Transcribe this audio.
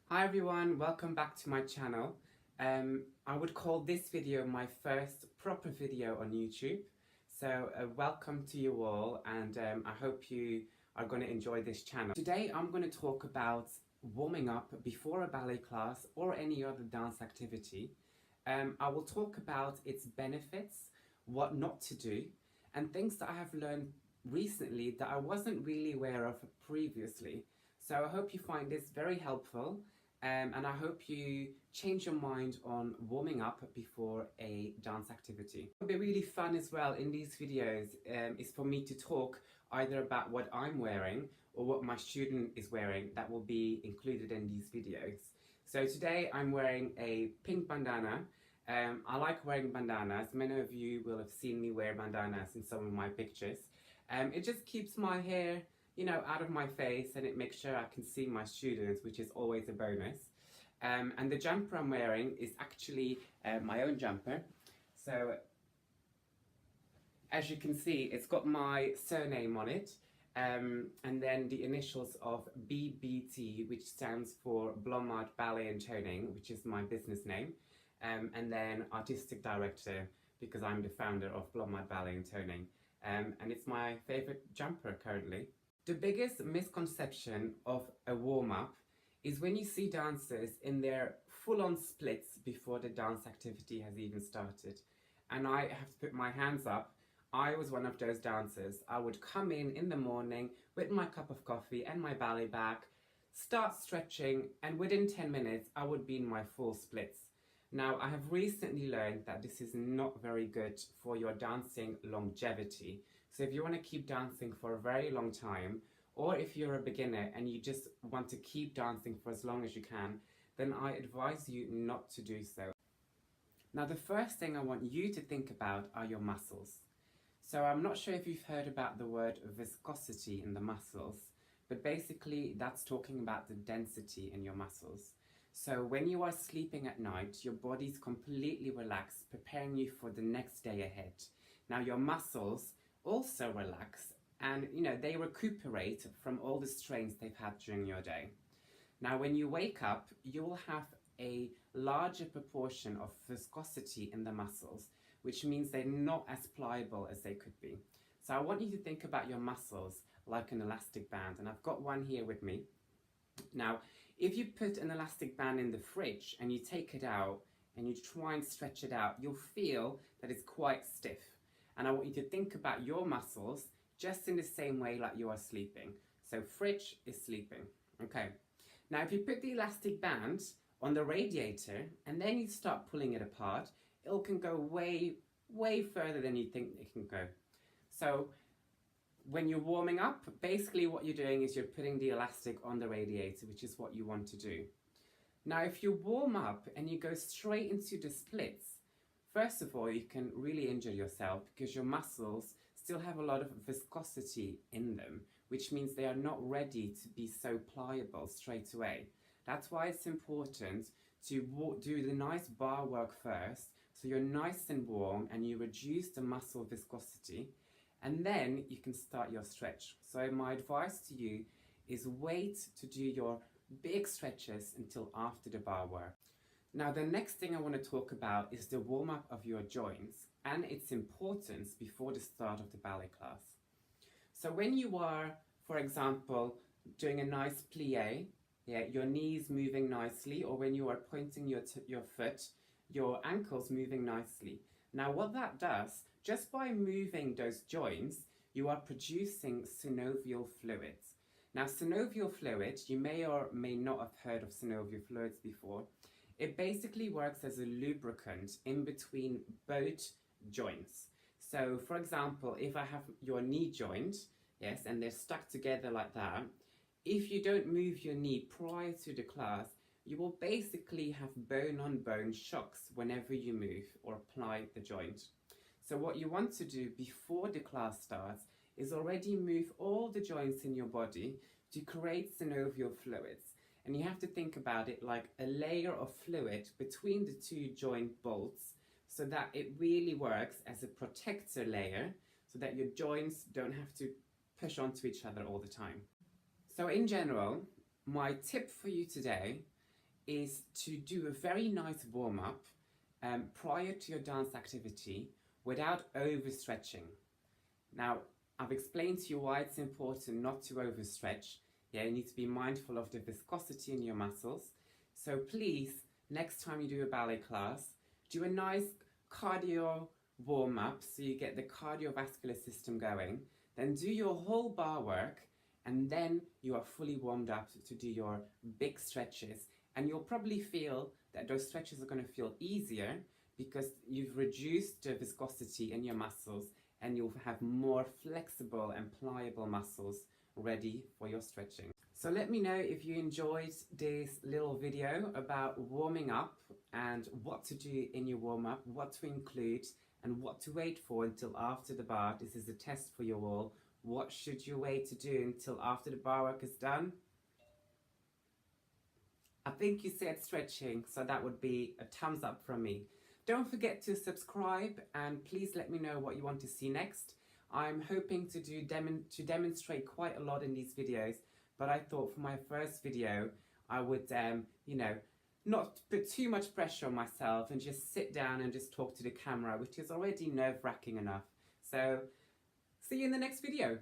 Hi everyone, welcome back to my channel. I would call this video my first proper video on YouTube. So welcome to you all, and I hope you are going to enjoy this channel. Today I'm going to talk about warming up before a ballet class or any other dance activity. I will talk about its benefits, what not to do, and things that I have learned recently that I wasn't really aware of previously. So I hope you find this very helpful. And I hope you change your mind on warming up before a dance activity. What will be really fun as well in these videos is for me to talk either about what I'm wearing or what my student is wearing that will be included in these videos. So today I'm wearing a pink bandana. I like wearing bandanas. Many of you will have seen me wear bandanas in some of my pictures. It just keeps my hair out of my face, and it makes sure I can see my students, which is always a bonus. And the jumper I'm wearing is actually my own jumper. So as you can see, it's got my surname on it, and then the initials of BBT, which stands for Blommaert Ballet and Toning, which is my business name, and then artistic director, because I'm the founder of Blommaert Ballet and Toning, and it's my favorite jumper currently. The biggest misconception of a warm-up is when you see dancers in their full-on splits before the dance activity has even started. And I have to put my hands up. I was one of those dancers. I would come in the morning with my cup of coffee and my ballet bag, start stretching, and within 10 minutes I would be in my full splits. Now, I have recently learned that this is not very good for your dancing longevity. So if you want to keep dancing for a very long time, or if you're a beginner and you just want to keep dancing for as long as you can, then I advise you not to do so. Now, the first thing I want you to think about are your muscles. So I'm not sure if you've heard about the word viscosity in the muscles, but basically that's talking about the density in your muscles. So when you are sleeping at night, your body's completely relaxed, preparing you for the next day ahead. Now your muscles also relax, and they recuperate from all the strains they've had during your day. Now when you wake up, you will have a larger proportion of viscosity in the muscles, which means they're not as pliable as they could be. So I want you to think about your muscles like an elastic band, and I've got one here with me. Now, if you put an elastic band in the fridge and you take it out and you try and stretch it out, you'll feel that it's quite stiff. And I want you to think about your muscles just in the same way like you are sleeping. So fridge is sleeping. Okay. Now, if you put the elastic band on the radiator and then you start pulling it apart, it can go way, way further than you think it can go. So when you're warming up, basically what you're doing is you're putting the elastic on the radiator, which is what you want to do. Now, if you warm up and you go straight into the splits, first of all, you can really injure yourself because your muscles still have a lot of viscosity in them, which means they are not ready to be so pliable straight away. That's why it's important to do the nice bar work first, so you're nice and warm and you reduce the muscle viscosity, and then you can start your stretch. So my advice to you is wait to do your big stretches until after the bar work. Now, the next thing I want to talk about is the warm-up of your joints and its importance before the start of the ballet class. So when you are, for example, doing a nice plie, your knees moving nicely, or when you are pointing your foot, your ankles moving nicely. Now, what that does, just by moving those joints, you are producing synovial fluids. Now, synovial fluid, you may or may not have heard of synovial fluids before. It basically works as a lubricant in between both joints. So, for example, if I have your knee joint, yes, and they're stuck together like that, if you don't move your knee prior to the class, you will basically have bone-on-bone shocks whenever you move or apply the joint. So what you want to do before the class starts is already move all the joints in your body to create synovial fluids. And you have to think about it like a layer of fluid between the two joint bolts, so that it really works as a protector layer, so that your joints don't have to push onto each other all the time. So in general, my tip for you today is to do a very nice warm-up prior to your dance activity without overstretching. Now, I've explained to you why it's important not to overstretch. Yeah, you need to be mindful of the viscosity in your muscles. So please, next time you do a ballet class, do a nice cardio warm-up so you get the cardiovascular system going. Then do your whole bar work, and then you are fully warmed up to do your big stretches. And you'll probably feel that those stretches are going to feel easier because you've reduced the viscosity in your muscles, and you'll have more flexible and pliable muscles ready for your stretching. So let me know if you enjoyed this little video about warming up and what to do in your warm-up, what to include and what to wait for until after the bar. This is a test for you all. What should you wait to do until after the bar work is done? I think you said stretching, so that would be a thumbs up from me. Don't forget to subscribe, and please let me know what you want to see next. I'm hoping to demonstrate quite a lot in these videos, but I thought for my first video I would not put too much pressure on myself and just sit down and just talk to the camera, which is already nerve-wracking enough. So see you in the next video.